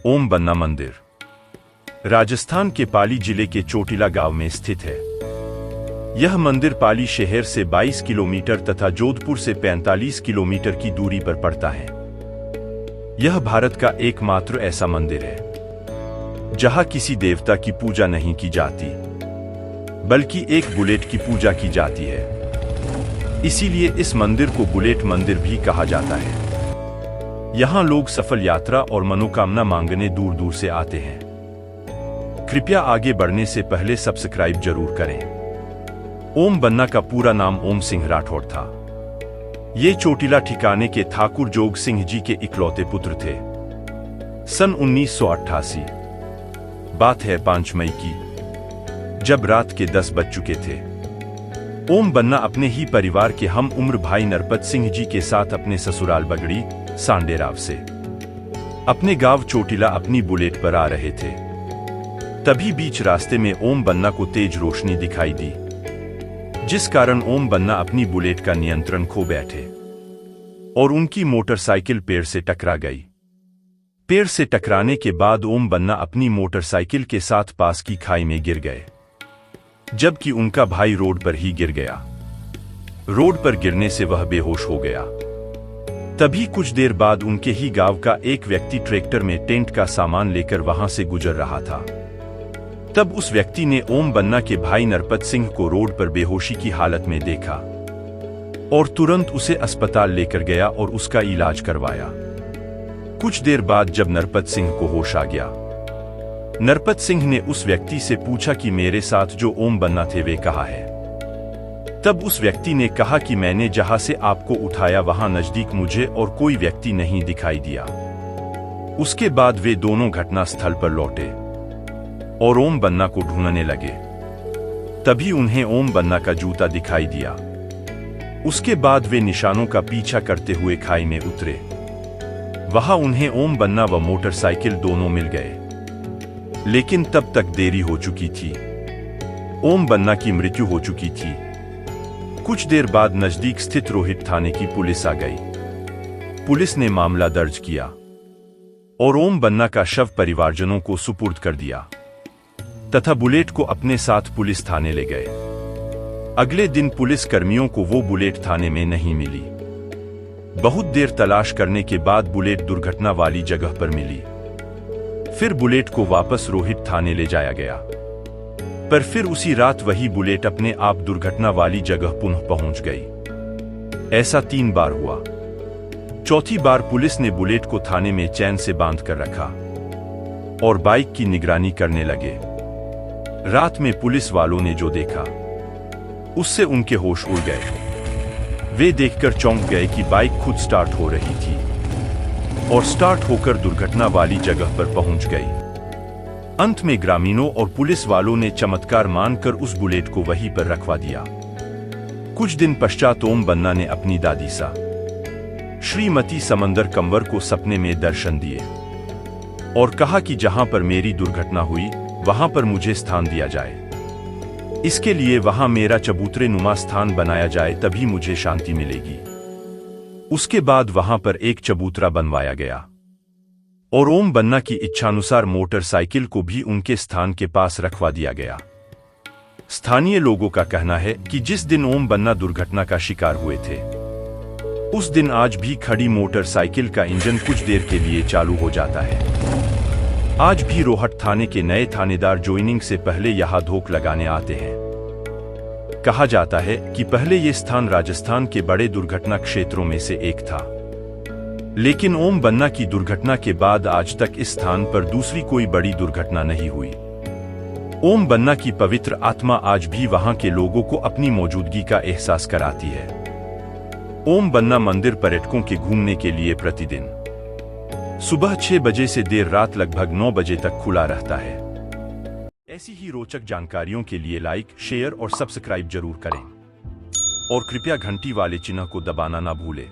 ओम बन्ना मंदिर राजस्थान के पाली जिले के चोटिला गांव में स्थित है। यह मंदिर पाली शहर से 22 किलोमीटर तथा जोधपुर से 45 किलोमीटर की दूरी पर पड़ता है। यह भारत का एकमात्र ऐसा मंदिर है जहां किसी देवता की पूजा नहीं की जाती, बल्कि एक बुलेट की पूजा की जाती है। इसीलिए इस मंदिर को बुलेट मंदिर भी कहा जाता है। यहां लोग सफल यात्रा और मनोकामना मांगने दूर दूर से आते हैं। कृपया आगे बढ़ने से पहले सब्सक्राइब जरूर करें। ओम बन्ना का पूरा नाम ओम सिंह राठौड़ था। ये चोटिला ठिकाने के ठाकुर जोग सिंह जी के इकलौते पुत्र थे। सन 1988 बात है 5 मई की, जब रात के 10 बज चुके थे। ओम बन्ना अपने ही परिवार के हम उम्र भाई नरपत सिंह जी के साथ अपने ससुराल बगड़ी सांडेराव से अपने गांव चोटिला अपनी बुलेट पर आ रहे थे। तभी बीच रास्ते में ओम बन्ना को तेज रोशनी दिखाई दी, जिस कारण ओम बन्ना अपनी बुलेट का नियंत्रण खो बैठे और उनकी मोटरसाइकिल पेड़ से टकरा गई। पेड़ से टकराने के बाद ओम बन्ना अपनी मोटरसाइकिल के साथ पास की खाई में गिर गए, जबकि उनका भाई रोड पर ही गिर गया। रोड पर गिरने से वह बेहोश हो गया। तभी कुछ देर बाद उनके ही गांव का एक व्यक्ति ट्रैक्टर में टेंट का सामान लेकर वहां से गुजर रहा था। तब उस व्यक्ति ने ओम बन्ना के भाई नरपत सिंह को रोड पर बेहोशी की हालत में देखा और तुरंत उसे अस्पताल लेकर गया और उसका इलाज करवाया। कुछ देर बाद जब नरपत सिंह को होश आ गया, नरपत सिंह ने उस व्यक्ति से पूछा कि मेरे साथ जो ओम बन्ना थे वे कहाँ है। तब उस व्यक्ति ने कहा कि मैंने जहां से आपको उठाया वहां नजदीक मुझे और कोई व्यक्ति नहीं दिखाई दिया। उसके बाद वे दोनों घटना स्थल पर लौटे और ओम बन्ना को ढूंढने लगे। तभी उन्हें ओम बन्ना का जूता दिखाई दिया। उसके बाद वे निशानों का पीछा करते हुए खाई में उतरे। वहां उन्हें ओम बन्ना व मोटरसाइकिल दोनों मिल गए, लेकिन तब तक देरी हो चुकी थी। ओम बन्ना की मृत्यु हो चुकी थी। कुछ देर बाद नजदीक स्थित रोहित थाने की पुलिस आ गई। पुलिस ने मामला दर्ज किया और ओम बन्ना का शव परिवारजनों को सुपुर्द कर दिया तथा बुलेट को अपने साथ पुलिस थाने ले गए। अगले दिन पुलिस कर्मियों को वो बुलेट थाने में नहीं मिली। बहुत देर तलाश करने के बाद बुलेट दुर्घटना वाली जगह पर मिली। फिर बुलेट को वापस रोहित थाने ले जाया गया, पर फिर उसी रात वही बुलेट अपने आप दुर्घटना वाली जगह पुनः पहुंच गई। ऐसा 3 बार हुआ। चौथी बार पुलिस ने बुलेट को थाने में चैन से बांध कर रखा और बाइक की निगरानी करने लगे। रात में पुलिस वालों ने जो देखा उससे उनके होश उड़ गए। वे देखकर चौंक गए कि बाइक खुद स्टार्ट हो रही थी और स्टार्ट होकर दुर्घटना वाली जगह पर पहुंच गई। अंत में ग्रामीणों और पुलिस वालों ने चमत्कार मानकर उस बुलेट को वहीं पर रखवा दिया। कुछ दिन पश्चात ओम बन्ना ने अपनी दादी सा श्रीमती समंदर कंवर को सपने में दर्शन दिए और कहा कि जहां पर मेरी दुर्घटना हुई वहां पर मुझे स्थान दिया जाए। इसके लिए वहां मेरा चबूतरे नुमा स्थान बनाया जाए, तभी मुझे शांति मिलेगी। उसके बाद वहां पर एक चबूतरा बनवाया गया और ओम बन्ना की इच्छानुसार मोटरसाइकिल को भी उनके स्थान के पास रखवा दिया गया। स्थानीय लोगों का कहना है कि जिस दिन ओम बन्ना दुर्घटना का शिकार हुए थे, उस दिन आज भी खड़ी मोटरसाइकिल का इंजन कुछ देर के लिए चालू हो जाता है। आज भी रोहट थाने के नए थानेदार ज्वाइनिंग से पहले यहां धोख लगाने आते हैं। कहा जाता है कि पहले ये स्थान राजस्थान के बड़े दुर्घटना क्षेत्रों में से एक था, लेकिन ओम बन्ना की दुर्घटना के बाद आज तक इस स्थान पर दूसरी कोई बड़ी दुर्घटना नहीं हुई। ओम बन्ना की पवित्र आत्मा आज भी वहां के लोगों को अपनी मौजूदगी का एहसास कराती है। ओम बन्ना मंदिर पर्यटकों के घूमने के लिए प्रतिदिन सुबह 6 बजे से देर रात लगभग 9 बजे तक खुला रहता है। ऐसी ही रोचक जानकारियों के लिए लाइक, शेयर और सब्सक्राइब जरूर करें और कृपया घंटी वाले चिन्ह को दबाना ना भूलें।